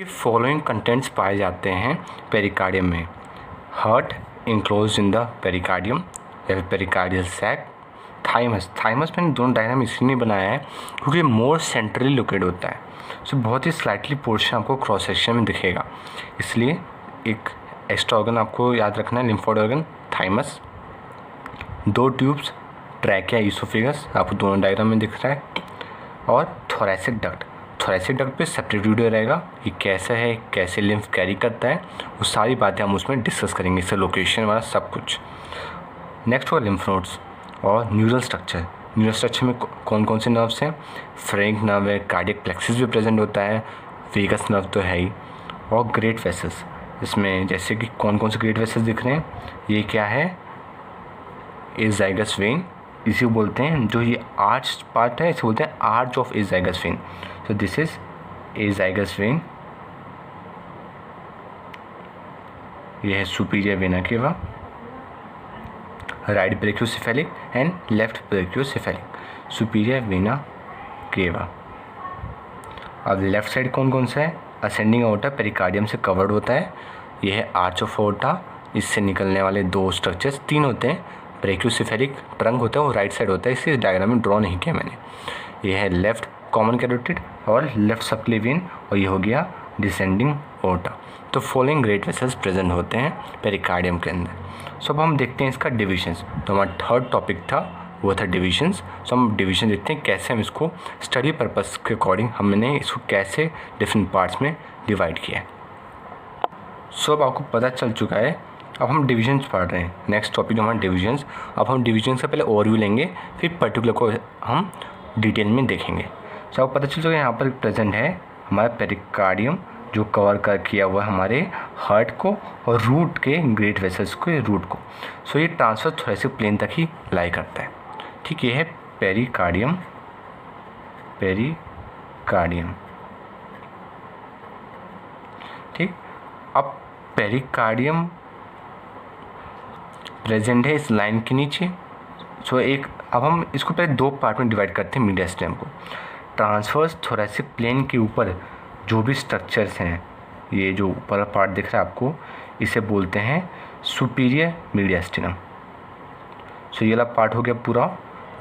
कि following contents पाए जाते हैं पेरिकार्डियम में। Heart enclose in the pericardium या पेरिकार्डियल सैक। थाइमस मैंने दोनों डायग्राम इसलिए नहीं बनाया है क्योंकि मोर सेंट्रली लोकेट होता है, सो बहुत ही स्लाइटली पोर्शन आपको क्रॉस सेक्शन में दिखेगा, इसलिए एक एक्स्ट्रा ऑर्गन आपको याद रखना है, लिम्फोइड ऑर्गन थाइमस। दो ट्यूब्स ट्रैकिया ईसोफेगस आपको दोनों डायग्राम में दिख रहा है, और थोरैसिक डक्ट पे सेप्टिट्यूड रहेगा, ये कैसा है, कैसे लिम्फ कैरी करता है, वो सारी बातें हम उसमें डिस्कस करेंगे, इससे लोकेशन वाला सब कुछ। नेक्स्ट हुआ लिम्फ नोड्स और न्यूरल स्ट्रक्चर में कौन कौन से नर्व्स हैं। फ्रेंक नर्व है, कार्डियक प्लेक्सिस भी प्रेजेंट होता है, वेगस नर्व तो है ही, और ग्रेट वेसल्स। इसमें जैसे कि कौन कौन से ग्रेट वेसल्स दिख रहे हैं, ये क्या है, एजाइगस वेन, इसी को बोलते हैं, जो ये आर्च पार्ट है इसे बोलते हैं arch of azygos when. So this is azygos when, ये है सुपीरियर वेना केवा, right brachiocephalic and left brachiocephalic, superior vena केवा। अब लेफ्ट साइड कौन कौन सा है, असेंडिंग अओर्टा पेरिकार्डियम से कवर्ड होता है, यह है आर्च ऑफ अओर्टा, इससे निकलने वाले दो स्ट्रक्चर्स तीन होते हैं, ब्रेकियोसेफेलिक ट्रंक होता है वो राइट साइड होता है, इसे डायग्राम में ड्रॉ नहीं किया मैंने। यह है लेफ्ट कॉमन कैरोटिड और लेफ्ट सबक्लेवियन, और ये हो गया डिसेंडिंग अओर्टा। तो फॉलोइंग ग्रेट वेसल्स प्रेजेंट होते हैं पेरिकार्डियम के अंदर। सो अब हम देखते हैं इसका डिविजन्स, तो हमारा थर्ड टॉपिक था वो था डिविजन्स। सो हम डिवीजन देखते हैं कैसे हम इसको स्टडी पर्पस के अकॉर्डिंग हमने इसको कैसे डिफरेंट पार्ट्स में डिवाइड किया है। सो अब आपको पता चल चुका है, अब हम डिविजन्स पढ़ रहे हैं, नेक्स्ट टॉपिक हमारा डिविजन्स। अब हम डिविजन से पहले ओवरव्यू लेंगे, फिर पर्टिकुलर को हम डिटेल में देखेंगे। सो आपको पता चल चुका है यहाँ पर प्रेजेंट है हमारा पेरिकार्डियम जो कवर कर किया हुआ है हमारे हार्ट को और रूट के ग्रेट वेसल्स को, रूट को। सो ये ट्रांसफर थोरेसिक प्लेन तक ही लाई करता है, ठीक। ये है पेरिकार्डियम, ठीक। अब पेरिकार्डियम प्रेजेंट है इस लाइन के नीचे। सो अब हम इसको पहले दो पार्ट में डिवाइड करते हैं मीडियस्टिनम को। ट्रांसवर्स थोरेसिक प्लेन के ऊपर जो भी स्ट्रक्चर्स हैं, ये जो ऊपर पार्ट दिख रहा है आपको, इसे बोलते हैं सुपीरियर मीडियस्टिनम। सो ये वाला पार्ट हो गया पूरा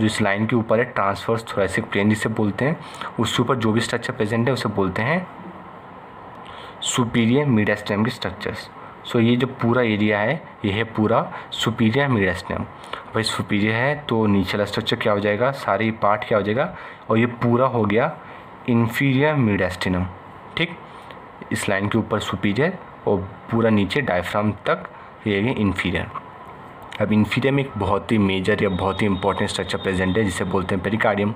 जो इस लाइन के ऊपर है, ट्रांसवर्स थोरेसिक प्लेन जिसे बोलते हैं, उसके ऊपर जो भी स्ट्रक्चर प्रेजेंट है उसे बोलते हैं सुपीरियर मीडियस्टिनम के स्ट्रक्चर्स। सो ये जो पूरा एरिया है ये है पूरा सुपीरियर मीडियस्टिनम। भाई सुपीरियर है तो नीचे वाला स्ट्रक्चर क्या हो जाएगा, सारी पार्ट क्या हो जाएगा, और ये पूरा हो गया इन्फीरियर मीडियस्टिनम, ठीक। इस लाइन के ऊपर सुपीरियर और पूरा नीचे डायफ्राम तक ये है इन्फीरियर। अब इन्फीरियर में एक बहुत ही मेजर या बहुत ही इंपॉर्टेंट स्ट्रक्चर प्रेजेंट है जिसे बोलते हैं पेरिकार्डियम।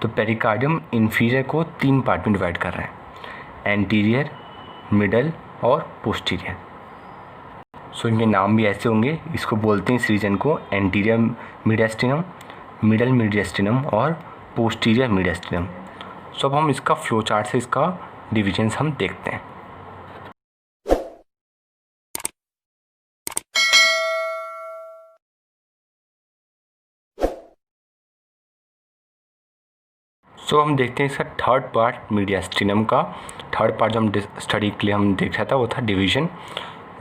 तो पेरिकार्डियम इन्फीरियर को तीन पार्ट में डिवाइड कर रहे हैं, एंटीरियर, मिडल और पोस्टीरियर। सो इनके नाम भी ऐसे होंगे, इसको बोलते हैं इस रीजन को एंटीरियर मीडियस्टिनम, मिडल मीडियस्टिनम और पोस्टीरियर मीडियस्टिनम। सो अब हम इसका फ्लो चार्ट से इसका डिविजन्स हम देखते हैं। सो हम देखते हैं इसका थर्ड पार्ट मीडियस्टिनम का। थर्ड पार्ट जो हम स्टडी के लिए हम देख रहा था वो था डिवीजन।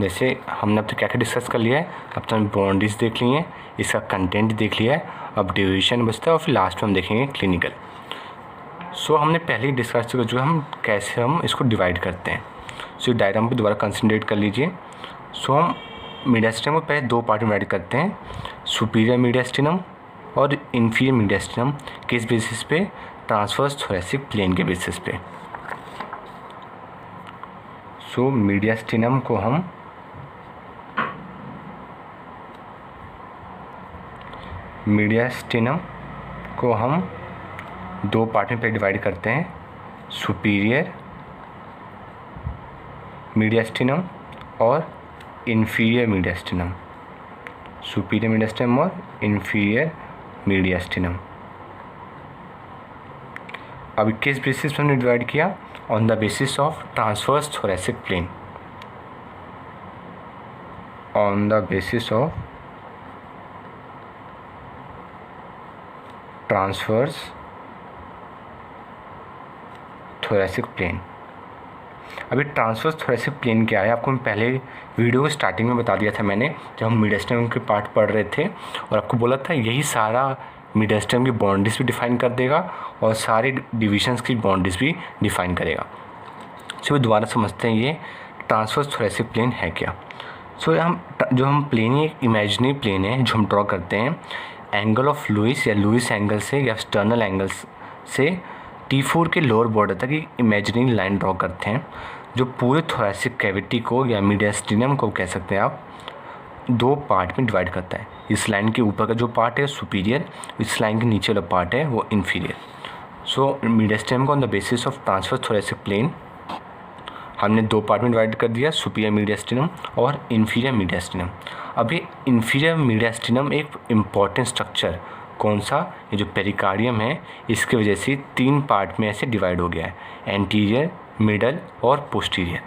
जैसे हमने अब तक क्या क्या डिस्कस कर लिया है, अब तो हमने बाउंड्रीज देख ली हैं, इसका कंटेंट देख लिया है, अब डिवीजन बचता है और फिर लास्ट में हम देखेंगे क्लिनिकल। सो हमने पहले ही डिस्कस किया जो हम कैसे हम इसको डिवाइड करते हैं। सो डायग्राम पे दोबारा कंसंट्रेट कर लीजिए। सो हम मीडियस्टिनम को पहले दो पार्ट में डिवाइड करते हैं, सुपीरियर मीडियस्टिनम और इन्फीरियर मीडियस्टिनम, किस बेसिस पे, ट्रांसवर्स थोरेसिक प्लेन के बेसिस पे। सो मीडियस्टिनम को हम दो पार्ट में डिवाइड करते हैं, सुपीरियर मीडियस्टिनम और इन्फीरियर मीडियस्टिनम, सुपीरियर मीडियस्टिनम और इन्फीरियर मीडियस्टिनम। अब किस बेसिस पर हमने डिवाइड किया, on the basis of transverse thoracic plane, on the basis of transverse thoracic plane. अभी ट्रांसवर्स थोरेसिक प्लेन क्या है, आपको मैं पहले वीडियो स्टार्टिंग में बता दिया था मैंने, जब हम मीडियस्टम के पार्ट पढ़ रहे थे, और आपको बोला था यही सारा मीडियस्टम की बाउंड्रीज भी डिफाइन कर देगा और सारे डिविजन्स की बाउंड्रीज भी डिफाइन करेगा। सो दोबारा समझते हैं ये ट्रांसवर्स थोरेसिक प्लेन है क्या। सो हम प्लेन, ये एक इमेजिनरी प्लेन है जो हम ड्रॉ करते हैं एंगल ऑफ लुइस या लुइस एंगल से या एक्सटर्नल एंगल्स से T4 के लोअर बॉर्डर तक एक इमेजिनरी लाइन ड्रॉ करते हैं जो पूरे थोरेसिक कैविटी को या मीडियस्टिनम को कह सकते हैं आप, दो पार्ट में डिवाइड करता है। इस लाइन के ऊपर का जो पार्ट है सुपीरियर, इस लाइन के नीचे वाला पार्ट है वो इन्फीरियर। सो मीडियस्टिनम को on the basis of transverse thoracic plane हमने दो पार्ट में डिवाइड कर दिया, सुपीरियर मीडियस्टिनम और इन्फीरियर मीडियस्टिनम। अब ये इन्फीरियर मीडियस्टिनम एक इम्पॉर्टेंट स्ट्रक्चर, कौन सा, ये जो पेरिकार्डियम है, इसकी वजह से तीन पार्ट में ऐसे डिवाइड हो गया है, एंटीरियर, मिडल और posterior.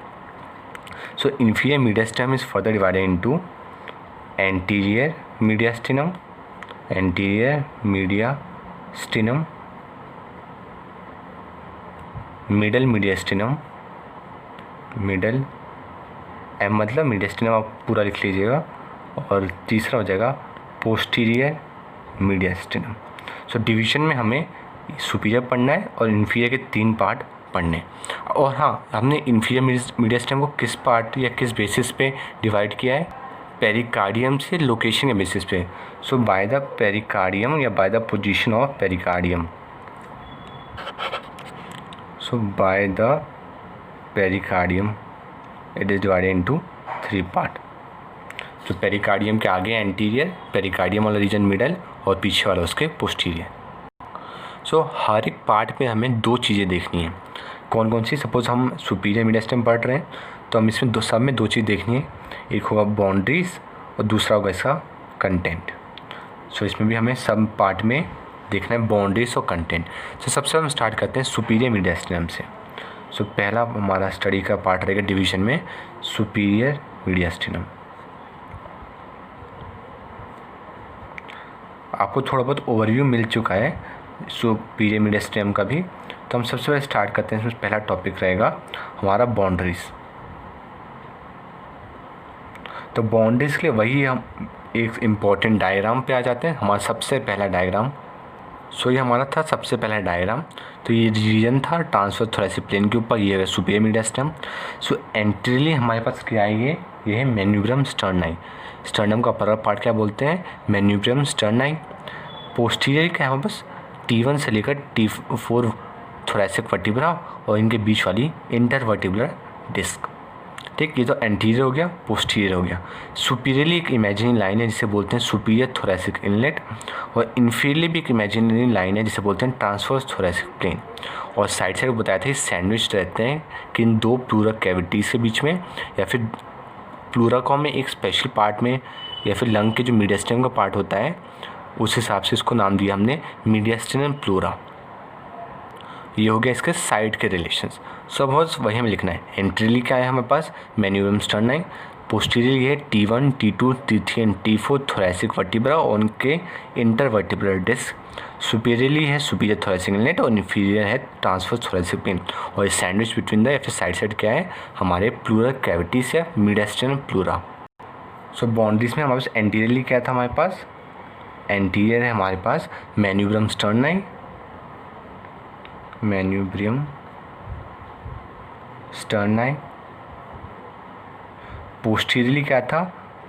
So inferior mediastinum is further divided into anterior mediastinum, anterior mediastinum, middle mediastinum, middle M मतलब मीडियस्टिनम आप पूरा लिख लीजिएगा, और तीसरा हो जाएगा पोस्टीरियर मीडियस्टिनम। सो डिवीजन में हमें सुपीरियर पढ़ना है और इन्फीरियर के तीन पार्ट पढ़ने। और हाँ, हमने इन्फीरियर मीडियस्टिनम को किस पार्ट या किस बेसिस पे डिवाइड किया है, पेरिकार्डियम से लोकेशन के बेसिस पे। सो बाय द पेरिकार्डियम या by the position of pericardium. So by the pericardium it is divided into three part. तो पेरिकार्डियम के आगे एंटीरियर, पेरिकार्डियम वाला रीजन मिडल और पीछे वाला उसके पोस्टीरियर। सो हर एक पार्ट में हमें दो चीज़ें देखनी है। कौन कौन सी, सपोज हम सुपीरियर मीडियस्टिनम पढ़ रहे हैं तो हम इसमें सब में दो चीज़ देखनी है, एक होगा बाउंड्रीज और दूसरा होगा इसका कंटेंट। सो इसमें भी हमें सब पार्ट में देखना है बाउंड्रीज और कंटेंट। सो सबसे हम स्टार्ट करते हैं सुपीरियर मीडियस्टिनम से। सो पहला हमारा स्टडी का पार्ट रहेगा डिवीजन में सुपीरियर मीडियस्टिनम। आपको थोड़ा बहुत ओवरव्यू मिल चुका है सुपीरियर मीडियस्टिनम का भी, तो हम सबसे पहले स्टार्ट करते हैं। इसमें पहला टॉपिक रहेगा हमारा बाउंड्रीज। तो बाउंड्रीज के लिए वही हम एक इम्पॉर्टेंट डायग्राम पे आ जाते हैं, हमारा सबसे पहला डायग्राम। सो ये हमारा था सबसे पहला डायग्राम। तो ये रीजन था ट्रांसवर्स थोरेसिक प्लेन के ऊपर, ये है सुपीरियर मीडियस्टिनम। सो एंटीरियरली हमारे पास क्या है, ये है मैन्यूब्रम स्टर्नाई। स्टर्नम का अपर पार्ट क्या बोलते हैं, मैन्यूब्रम स्टर्नाई। पोस्टीरियर क्या है हमारे पास, T1 से लेकर T4 थोरेसिक वर्टिब्रा और इनके बीच वाली इंटरवर्टिब्रल डिस्क। ठीक, ये तो एंटीरियर हो गया, पोस्टीरियर हो गया। सुपीरियरली एक इमेजिनरी लाइन है जिसे बोलते हैं सुपीरियर थोरेसिक इनलेट, और इन्फीरियरली भी एक इमेजिनरी लाइन है जिसे बोलते हैं ट्रांसवर्स थोरेसिक प्लेन। और साइड साइड बताया था सैंडविच रहते हैं कि इन दो प्लूरल कैविटीज़ के बीच में, या फिर प्लूराकॉम में एक स्पेशल पार्ट में, या फिर लंग के जो मीडियस्टिनम का पार्ट होता है उस हिसाब से इसको नाम दिया हमने मीडियस्टिनम प्लूरा। ये हो गया इसके साइड के रिलेशंस। सब बस वही हमें लिखना है। एंट्रीली क्या है हमारे पास, मैन्यूब्रम स्टर्नाई। पोस्टीरियर ये T1, T2, T3 and T4 thoracic vertebra और उनके इंटरवर्टिब्रल डिस्क। सुपीरियरली है सुपीरियर थोरेसिक इनलेट और इन्फीरियर है ट्रांसवर्स थोरेसिक प्लेन। और सैंडविच बिटवीन द या फिर साइड साइड क्या है, हमारे प्लूरल कैविटीज या मीडियस्टिनम प्लूरा। सो बाउंड्रीज में हमारे पास एंटीरियरली क्या था, हमारे पास एंटीरियर है हमारे पास मैन्यूब्रम स्टर्नाई, मैन्यूब्रियम स्टर्नाई। पोस्टीरियरली क्या था,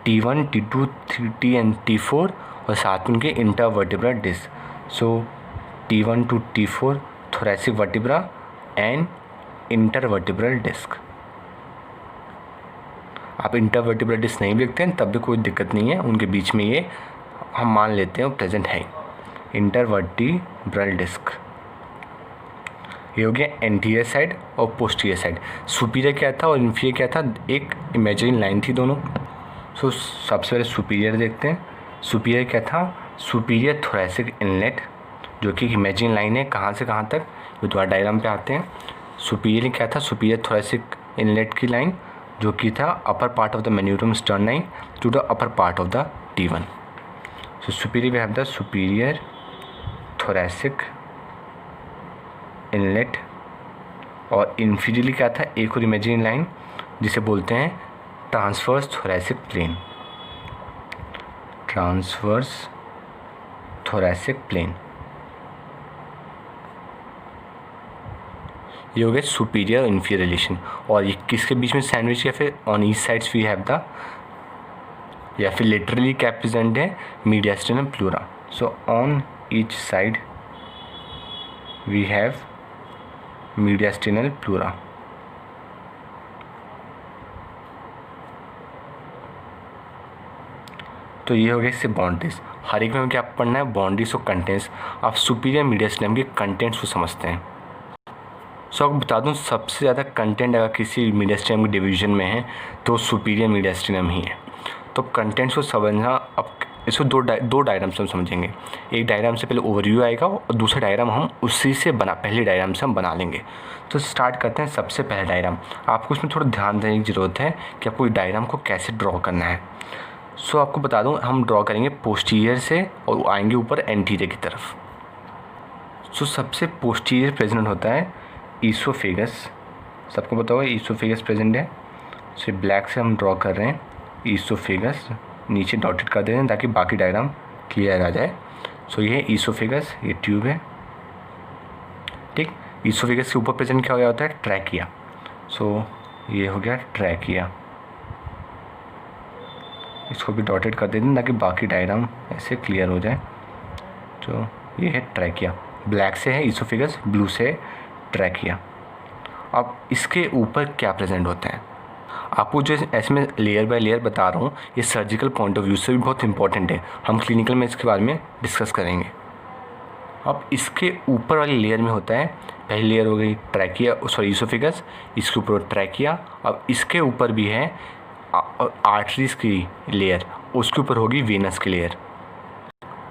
T1, T2, T and T4 और साथ में उनके intervertebral disc. So T1 to T4 thoracic vertebra and intervertebral disc. आप इंटरवर्टिब्रल डिस्क नहीं लिखते हैं तब भी कोई दिक्कत नहीं है, उनके बीच में ये हम मान लेते हैं प्रेजेंट है इंटरवर्टिब्रल डिस्क। ये हो गया एंटीरियर साइड और पोस्टीरियर साइड। सुपीरियर क्या था और इन्फीरियर क्या था, एक इमेजिनरी लाइन थी दोनों। सो सबसे पहले सुपीरियर देखते हैं। सुपीरियर क्या था, सुपीरियर थोरेसिक इनलेट, जो कि इमेजिनरी लाइन है कहाँ से कहाँ तक, ये दोबारा डायग्राम पे आते हैं। सुपीरियर क्या था, सुपीरियर थोरेसिक इनलेट की लाइन जो कि था upper part of the manubrium sterni to the upper part of the T1। So superior we have the superior thoracic inlet और इंफीरियरली क्या था, एक और इमेजिनरी लाइन जिसे बोलते हैं transverse thoracic plane, transverse thoracic plane. ये हो गया सुपीरियर और इंफीरियर रिलेशन। और ये किसके बीच में सैंडविच, या फिर on each sides we have the, या फिर लिटरली क्या प्रेजेंट है, mediastinum pleura. So on each side we have mediastinal pleura. तो ये हो गया इससे बाउंड्रीज। हर एक में क्या पढ़ना है, बाउंड्रीज और कंटेंट्स। आप सुपीरियर मीडियास्टिनम के कंटेंट्स को समझते हैं। सो आपको बता दूं, सबसे ज़्यादा कंटेंट अगर किसी मीडियास्टिनम के डिवीजन में है तो सुपीरियर मीडियास्टिनम ही है। तो कंटेंट्स को समझना, अब इसको दो डायग्राम से हम समझेंगे। एक डायग्राम से पहले ओवरव्यू आएगा और दूसरा डायग्राम हम उसी से पहले डायग्राम से हम बना लेंगे। तो स्टार्ट करते हैं। सबसे पहला डायग्राम, आपको इसमें थोड़ा ध्यान देने की ज़रूरत है कि आपको डायग्राम को कैसे ड्रॉ करना है। सो आपको बता दूं, हम ड्रॉ करेंगे पोस्टीरियर से और आएंगे ऊपर एंटीरियर की तरफ। सो सबसे पोस्टीरियर प्रेजेंट होता है ईसोफेगस। सबको पता होगा ईसोफेगस प्रेजेंट है। सो ब्लैक से हम ड्रॉ कर रहे हैं ईसोफेगस, नीचे डॉटेड कर दे रहे हैं ताकि बाकी डायग्राम क्लियर आ जाए। सो ये है ईसोफेगस, ये ट्यूब है, ठीक। ईसोफेगस के ऊपर प्रेजेंट क्या हो गया होता है, ट्रैकिया। सो ये हो गया ट्रैकिया, इसको भी डॉटेड कर देते हैं ताकि बाकी डायग्राम ऐसे क्लियर हो जाए। तो ये है ट्रैकिया, ब्लैक से है ईसोफेगस, ब्लू से ट्रैकिया। अब इसके ऊपर क्या प्रेजेंट होता है, आपको जो ऐसे में लेयर बाय लेयर बता रहा हूँ, ये सर्जिकल पॉइंट ऑफ व्यू से भी बहुत इंपॉर्टेंट है। हम क्लिनिकल में इसके बारे में डिस्कस करेंगे। अब इसके ऊपर वाली लेयर में होता है, पहली लेयर हो गई ट्रैकिया, सॉरी ईसोफेगस, इसके ऊपर ट्रैकिया। अब इसके ऊपर भी है आर्टरीज की लेयर, उसके ऊपर होगी वेनस की लेयर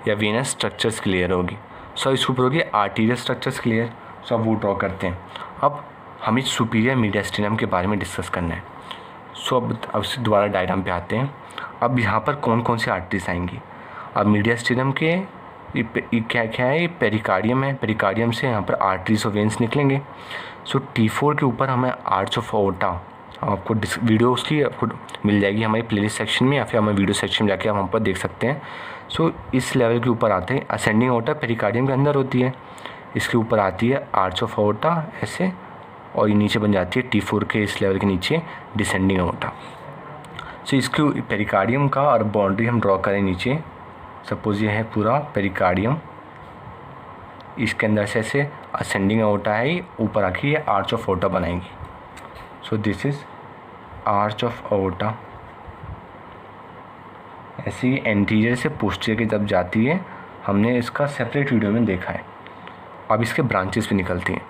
या वेनस स्ट्रक्चर्स की लेयर होगी। सो इसके ऊपर होगी आर्टीरियल स्ट्रक्चर्स की लेयर। सो अब वो ड्रॉ करते हैं। अब हमें सुपीरियर मीडियास्टिनम के बारे में डिस्कस करना है। सो अब से दोबारा डायग्राम पे आते हैं। अब यहाँ पर कौन कौन सी आर्टरीज आएंगी। अब मीडियास्टिनम के ये क्या है, ये पेरिकार्डियम है। पेरिकार्डियम से यहाँ पर आर्टरीज और वेन्स निकलेंगे। सो T4 के ऊपर हमें आर्च ऑफ अओर्टा, आपको वीडियो उसकी आपको मिल जाएगी हमारी प्लेलिस्ट सेक्शन में, या फिर हमारे वीडियो सेक्शन में जाके आप वहाँ पर देख सकते हैं। सो इस लेवल के ऊपर आते हैं। असेंडिंग अओर्टा पेरिकार्डियम के अंदर होती है, इसके ऊपर आती है आर्च ऑफ अओर्टा ऐसे, और ये नीचे बन जाती है T4 के इस लेवल के नीचे डिसेंडिंग अओर्टा। सो इसके पेरिकार्डियम का और बाउंड्री हम ड्रॉ करें नीचे। सपोज ये है पूरा पेरिकार्डियम, इसके अंदर से ऐसे असेंडिंग अओर्टा है, ऊपर आके ये आर्च ऑफ अओर्टा बनाएंगी। So this is arch of aorta. ऐसे ही एंटीरियर से पोस्टीरियर की जब जाती है, हमने इसका सेपरेट वीडियो में देखा है। अब इसके ब्रांचेस भी निकलती हैं।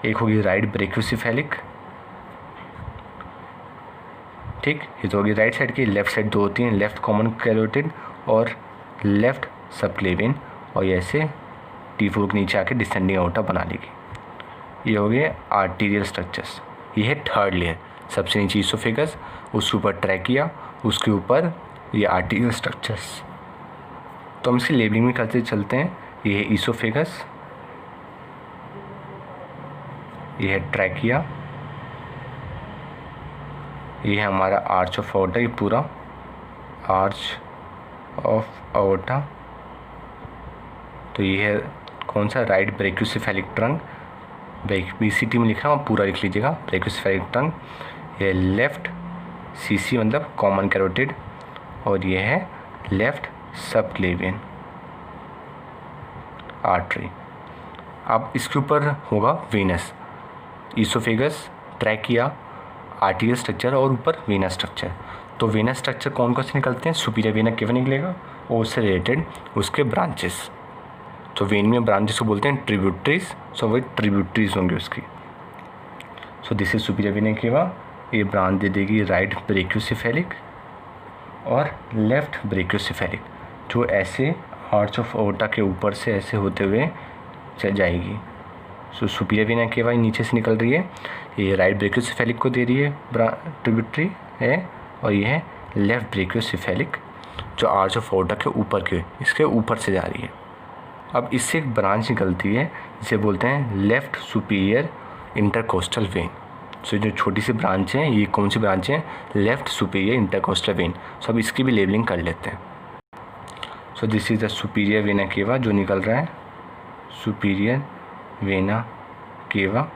एक होगी राइट ब्रेकियोसेफेलिक, ठीक, ये तो होगी राइट साइड की। लेफ्ट साइड दो होती हैं, लेफ्ट कॉमन कैरोटिड और लेफ्ट सबक्लेवियन, और ये ऐसे T4 के नीचे आके डिसेंडिंग अओर्टा बना लेगी। ये हो गए आर्टीरियल स्ट्रक्चर्स। ये है थर्ड लेयर, सबसे नीचे ईसोफेगस, उसके ऊपर ट्रैकिया, उसके ऊपर ये आर्टीरियल स्ट्रक्चर्स। तो हम इसकी लेबलिंग में करते चलते हैं। ये है ईसोफेगस, ये है ट्रैकिया, ये है हमारा आर्च ऑफ अओर्टा, ये पूरा आर्च ऑफ अओर्टा। तो ये है कौन सा, राइट ब्रेकियोसेफेलिक ट्रंक, BCT में लिखा है, पूरा लिख लीजिएगा, ब्रेकियोसेफेलिक ट्रंक। ये लेफ्ट CC मतलब कॉमन कैरोटिड, और ये है लेफ्ट सबक्लेवियन आर्टरी। अब इसके ऊपर होगा venous, oesophagus, trachea, arterial structure और ऊपर वेनस स्ट्रक्चर। तो वेनस स्ट्रक्चर कौन कौन से निकलते हैं, सुपीरियर वेना केवल निकलेगा और उससे रिलेटेड उसके ब्रांचेस। तो वेन में ब्रांचेस को बोलते हैं ट्रिब्यूटरीज। सो वही ट्रिब्यूटरीज होंगे उसकी। सो दिस इज सुपीरियर वेना केवा, ये ब्रांच दे देगी राइट ब्रेकियोसेफेलिक और लेफ्ट ब्रेकियोसेफेलिक, जो ऐसे आर्च ऑफ अओर्टा के ऊपर से ऐसे होते हुए चल जाएगी। सो सुपीरियर वेना केवा नीचे से निकल रही है, ये राइट ब्रेकियोसेफेलिक को दे रही है ट्रिब्यूटरी है, और ये है लेफ्ट ब्रेकियोसेफेलिक जो आर्च ऑफ अओर्टा के ऊपर के इसके ऊपर से जा रही है। अब इससे एक ब्रांच निकलती है जिसे बोलते हैं left superior intercostal vein. So जो छोटी सी ब्रांच है ये कौन सी ब्रांच है? Left superior intercostal vein. So अब इसकी भी लेबलिंग कर लेते हैं। So this is the superior vena cava जो निकल रहा है, सुपीरियर वेना केवा।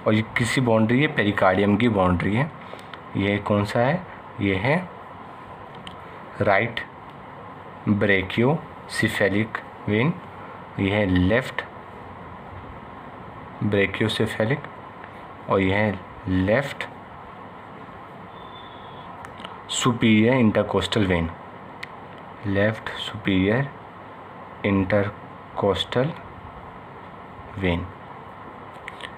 और ये किसी बाउंड्री है? पेरिकार्डियम की बाउंड्री है। ये कौन सा है? ये है राइट ब्रेकियोसेफेलिक वेन, ये है लेफ्ट ब्रेकियोसेफेलिक, और यह है left superior intercostal when, left superior intercostal when.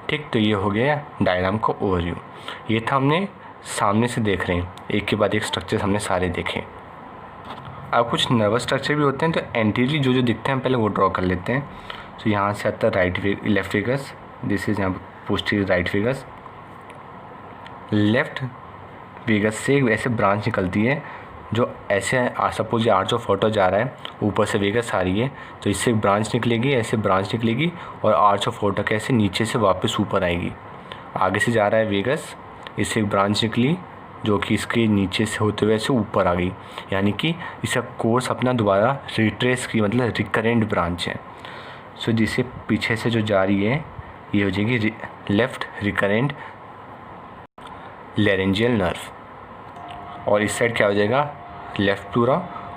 ठीक, तो ये हो गया डायग्राम का ओवरव्यू। ये था हमने सामने से देख रहे हैं, एक के बाद एक स्ट्रक्चर हमने सारे देखे। अब कुछ नर्वस स्ट्रक्चर भी होते हैं, तो एंटीरियरली जो जो दिखते हैं हम पहले वो ड्रॉ कर लेते हैं। तो यहाँ से आता है लेफ्ट वेगस, दिस इज यहाँ posterior right vagus. Left vagus से ऐसे ब्रांच निकलती है जो ऐसे, सपोज ये आर्च ऑफ फोटो जा रहा है, ऊपर से वेगस आ रही है, तो इससे ब्रांच निकलेगी, ऐसे ब्रांच निकलेगी और आर्च ऑफ फोटो के ऐसे नीचे से वापस ऊपर आएगी। आगे से जा रहा है वेगस, इससे एक ब्रांच निकली जो कि इसके नीचे से होते हुए ऐसे ऊपर आ गई, यानी कि इसका कोर्स अपना दोबारा रिट्रेस की, मतलब रिकरेंट ब्रांच है। सो जिसे पीछे से जो जा रही है ये हो जाएगी लेफ्ट रिकरेंट लैरेंजियल नर्व, और इस साइड क्या हो जाएगा? लेफ्ट प्लूरा,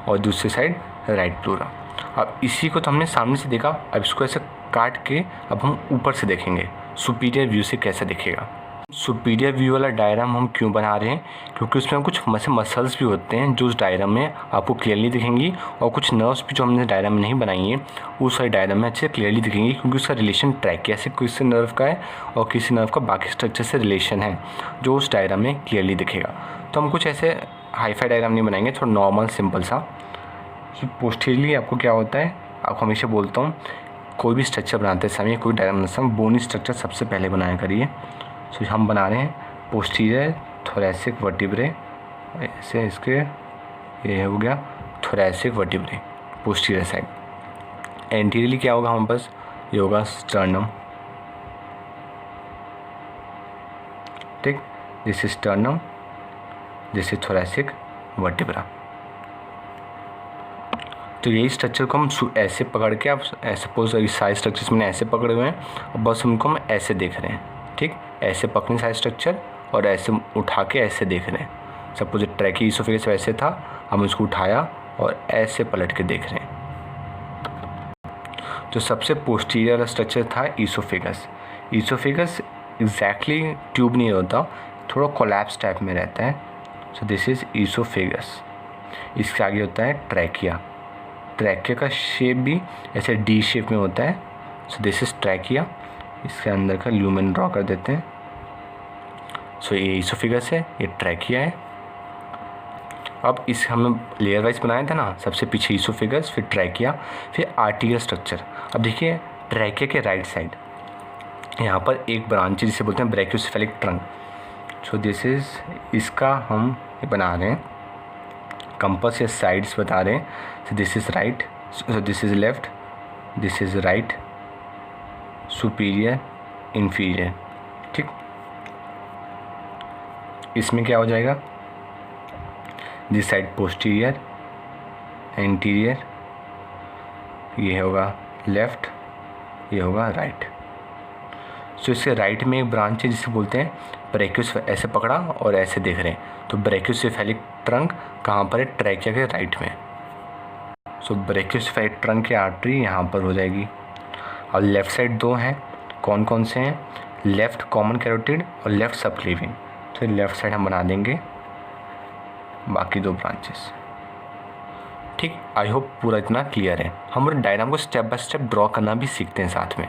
और दूसरी साइड राइट प्लूरा। अब इसी को तो हमने सामने से देखा, अब इसको ऐसे काट के अब हम ऊपर से देखेंगे सुपीरियर व्यू से कैसा दिखेगा। सुपीरियर व्यू वाला डायग्राम हम क्यों बना रहे हैं? क्योंकि उसमें कुछ मसल्स भी होते हैं जो उस डायग्राम में आपको क्लियरली दिखेंगी, और कुछ नर्व्स भी जो हमने डायग्राम में नहीं बनाई हैं उस सारे डायग्राम में अच्छे क्लियरली दिखेंगी, क्योंकि उसका रिलेशन ट्रैकिया से किसी नर्व का है और किसी नर्व का बाकी स्ट्रक्चर से रिलेशन है जो उस डायग्राम में क्लियरली दिखेगा। तो हम कुछ ऐसे हाईफाई डायग्राम नहीं बनाएंगे, थोड़ा नॉर्मल सिंपल सा। पोस्टीरियरली आपको क्या होता है, आपको हमेशा बोलता हूँ कोई भी स्ट्रक्चर बनाते समय, कोई डायग्राम बनाते समय बोनी स्ट्रक्चर सबसे पहले बनाया करिए। सो हम बना रहे हैं पोस्टीरियर थोरैसिक वर्टिब्रे, ऐसे इसके ये हो गया thoracic vertebrae posterior side. Anteriorly क्या होगा हमारे पास? ये होगा स्टर्नम, ठीक, this is sternum, this is thoracic vertebra. तो यही स्ट्रक्चर को हम ऐसे पकड़ के, आप सपोज इस सारे स्ट्रक्चर्स मैंने ऐसे पकड़े हुए हैं और बस उनको हम ऐसे देख रहे हैं, ठीक, ऐसे पकड़े सारे स्ट्रक्चर और ऐसे उठा के ऐसे देख रहे हैं। सपोज ट्रैकी ईसोफेगस वैसे था, हम इसको उठाया और ऐसे पलट के देख रहे हैं। तो सबसे पोस्टीरियर स्ट्रक्चर था ईसोफेगस। ईसोफेगस एग्जैक्टली ट्यूब नहीं होता, थोड़ा कोलैप्स टाइप में रहता है। So this is oesophagus. इसके आगे होता है ट्रैकिया। ट्रैकिया का शेप भी ऐसे डी शेप में होता है। So this is trachea. इसके अंदर का ल्यूमेन ड्रॉ कर देते हैं। सो ये ईसोफेगस है, ये ट्रैकिया है। अब इस हमने लेयर वाइज बनाया था ना, सबसे पीछे ईसोफेगस, फिर ट्रैकिया, फिर आर्टिरियल स्ट्रक्चर। अब देखिए ट्रैकिया के राइट साइड यहाँ पर एक ब्रांच है जिसे बोलते हैं brachiocephalic trunk. So this is, इसका हम बना रहे हैं कंपास या साइड्स बता रहे हैं। So this is right, so this is left, this is right, superior, inferior, ठीक। इसमें क्या हो जाएगा? दिस साइड पोस्टीरियर, एंटीरियर, ये होगा लेफ्ट, ये होगा राइट। सो इसके राइट में एक ब्रांच है जिसे बोलते हैं ब्रैकियोस, ऐसे पकड़ा और ऐसे देख रहे हैं। तो ब्रैकियोसेफेलिक ट्रंक कहाँ पर है? ट्रैकिया के राइट में। सो ब्रैकियोसेफेलिक ट्रंक की आर्टरी यहाँ पर हो जाएगी। और लेफ़्ट साइड दो हैं, कौन कौन से हैं? लेफ़्ट कॉमन कैरोटिड और लेफ़्ट सबक्लेवियन। तो लेफ़्ट साइड हम बना देंगे बाकी दो ब्रांचेस, ठीक। आई होप पूरा इतना क्लियर है। हम डायग्राम को स्टेप बाय स्टेप ड्रॉ करना भी सीखते हैं साथ में,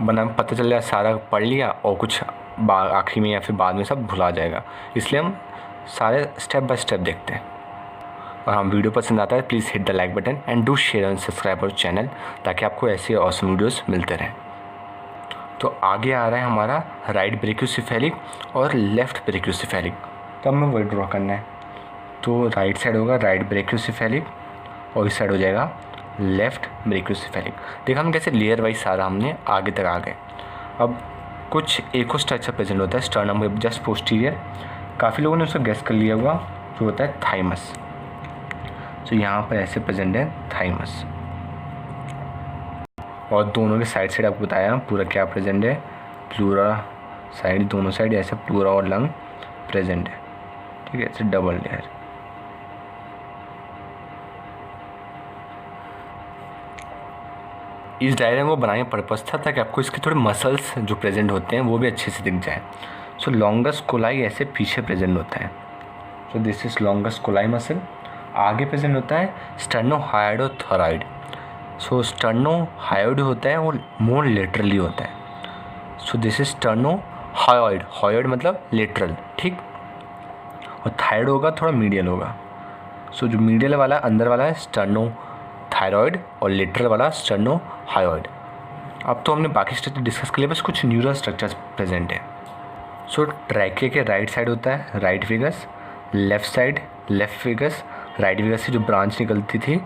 बना पता चल जाए सारा पढ़ लिया और कुछ आखिरी में या फिर बाद में सब भुला जाएगा, इसलिए हम सारे स्टेप बाय स्टेप देखते हैं। और हम वीडियो पसंद आता है please hit the like button and do share and subscribe our channel, ताकि आपको ऐसे ऑसम वीडियोस मिलते रहें। तो आगे आ रहा है हमारा राइट ब्रैकियोसेफेलिक और लेफ़्ट ब्रैकियोसेफेलिक। तो हमें वही ड्रॉ करना है। तो राइट साइड होगा राइट ब्रैकियोसेफेलिक और इस साइड हो जाएगा लेफ़्ट ब्रैकियोसेफेलिक। देखा हम कैसे लेयर वाइज सारा हमने आगे तक आ गए। अब कुछ एक और स्ट्रक्चर प्रेजेंट होता है स्टर्नम के जस्ट पोस्टीरियर, काफ़ी लोगों ने उसको गेस कर लिया होगा, जो होता है थाइमस। तो यहाँ पर ऐसे प्रेजेंट है थाइमस, और दोनों के साइड साइड आपको बताया पूरा क्या प्रेजेंट है, प्लूरा साइड, दोनों साइड ऐसे प्लूरा और लंग प्रेजेंट है, ठीक है, ऐसे डबल लेयर। इस डायग्राम को बनाने का पर्पस था ताकि आपको इसके थोड़े मसल्स जो प्रेजेंट होते हैं वो भी अच्छे से दिख जाए। सो लॉन्गस्ट कोलाई ऐसे पीछे प्रेजेंट होता है, so this is longus colli muscle. आगे प्रेजेंट होता है स्टर्नोहायोइडोथोराइड। सो स्टर्नोहायोइड होता है वो मोर लेटरली होता है, सो दिस इज स्टर्नोहायोइड, हायोइड मतलब लेटरल, ठीक, और थायराइड होगा थोड़ा मीडियल होगा। सो जो मीडियल वाला अंदर वाला है स्टर्नोथायरॉइड और लेटरल वाला स्टर्नोहायोइड। अब तो हमने बाकी स्ट्रक्चर डिस्कस कर लिया, बस कुछ न्यूरल स्ट्रक्चर्स प्रेजेंट है। सो ट्रैकिया के राइट साइड होता है right vagus, left side left vagus, right vagus से जो ब्रांच निकलती थी,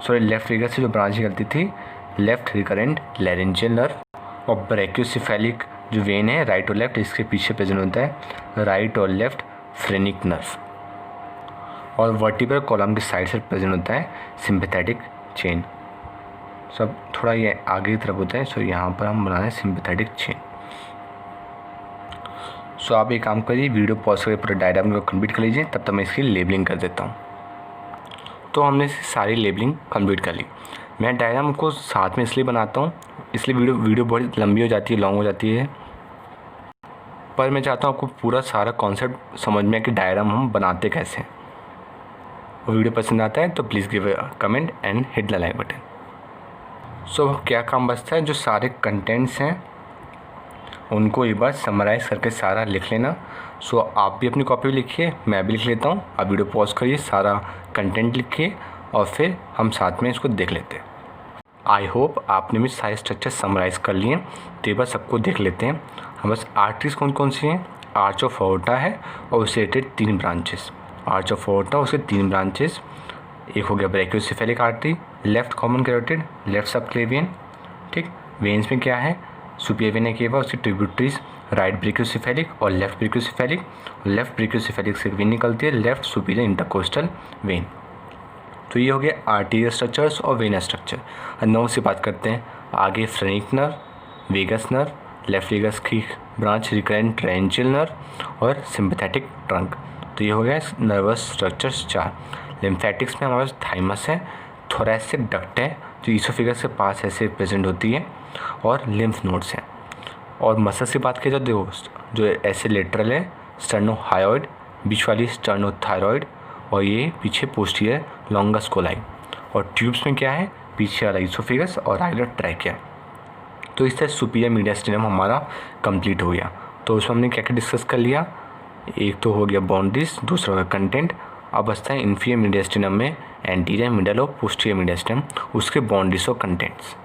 सॉरी लेफ्ट वेगस से जो ब्रांच निकलती थी, लेफ्ट रिकरेंट लैरिंजियल नर्व, और ब्रैकियोसेफेलिक जो वेन है राइट और लेफ्ट इसके पीछे प्रेजेंट होता है राइट और लेफ्ट फ्रेनिक नर्व, और वर्टिब्रल कॉलम के साइड से प्रेजेंट होता है सिंपैथेटिक चेन। सब थोड़ा ये आगे की तरफ होता है, सो यहाँ पर हम बना रहे हैं सिंपैथेटिक चेन। सो आप एक काम करिए, वीडियो पॉज करके पूरा डायग्राम को कंप्लीट कर लीजिए, तब तक मैं इसकी लेबलिंग कर देता हूँ। तो हमने सारी लेबलिंग कंप्लीट कर ली। मैं डायग्राम को साथ में इसलिए बनाता हूँ, इसलिए वीडियो बहुत लंबी हो जाती है, लॉन्ग हो जाती है, पर मैं चाहता हूँ आपको पूरा सारा कॉन्सेप्ट समझ में कि डायग्राम हम बनाते कैसे हैं। वीडियो पसंद आता है तो please give a comment and hit the like button. So क्या काम बचता है, जो सारे कंटेंट्स हैं उनको एक बार समराइज़ करके सारा लिख लेना। सो आप भी अपनी कॉपी लिखिए, मैं भी लिख लेता हूँ, आप वीडियो पॉज करिए, सारा कंटेंट लिखिए और फिर हम साथ में इसको देख लेते हैं। आई होप आपने भी सारे स्ट्रक्चर समराइज़ कर लिए, तो एक बार सबको देख लेते हैं। हम बस आर्टरीज कौन कौन सी हैं, आर्च ऑफ एओर्टा है और उससे related 3 branches, arch of aorta उसके 3 ब्रांचेस, एक हो गया brachiocephalic artery, left common carotid, left subclavian, ठीक। वेन्स में क्या है, सुपीरियर वेना केवा उसकी ट्रिब्यूटरीज, राइट ब्रैकियोसेफेलिक और लेफ्ट ब्रैकियोसेफेलिक, लेफ्ट ब्रैकियोसेफेलिक से वेन निकलती है लेफ्ट सुपीरियर इंटरकोस्टल वेन। तो ये हो गया आर्टीरियल स्ट्रक्चर्स और वेना स्ट्रक्चर। नर्व से बात करते हैं, आगे phrenic nerve, vagus nerve, left vagus की ब्रांच रिकरेंट लैरिंजियल नर्व और सिंपैथेटिक ट्रंक। तो ये हो गया नर्वस स्ट्रक्चर्स 4। लिम्फेटिक्स में हमारे पास थाइमस है, थोरैसिक डक्ट है जो ईसोफेगस के पास ऐसे प्रेजेंट होती है, और लिम्फ नोड्स हैं। और मसल से बात की जाए तो जो ऐसे लेटरल है स्टर्नोहायोइड, बीच वाली स्टर्नोथायरॉइड, और ये पीछे पोस्टीरियर लॉन्गस कोलाई, और ट्यूब्स में क्या है, पीछे वाला ईसोफेगस और आगे ट्रैकिया। तो इस तरह सुपीरियर मीडियस्टिनम हमारा कंप्लीट हो गया। तो उसमें हमने क्या क्या डिस्कस कर लिया, एक तो हो गया बाउंड्रीज, दूसरा हो गया कंटेंट। अब बचता है इन्फीरियर मीडियस्टिनम में एंटीरियर, मिडल और पोस्टीरियर मीडियस्टिनम, उसके बाउंड्रीज और कंटेंट्स।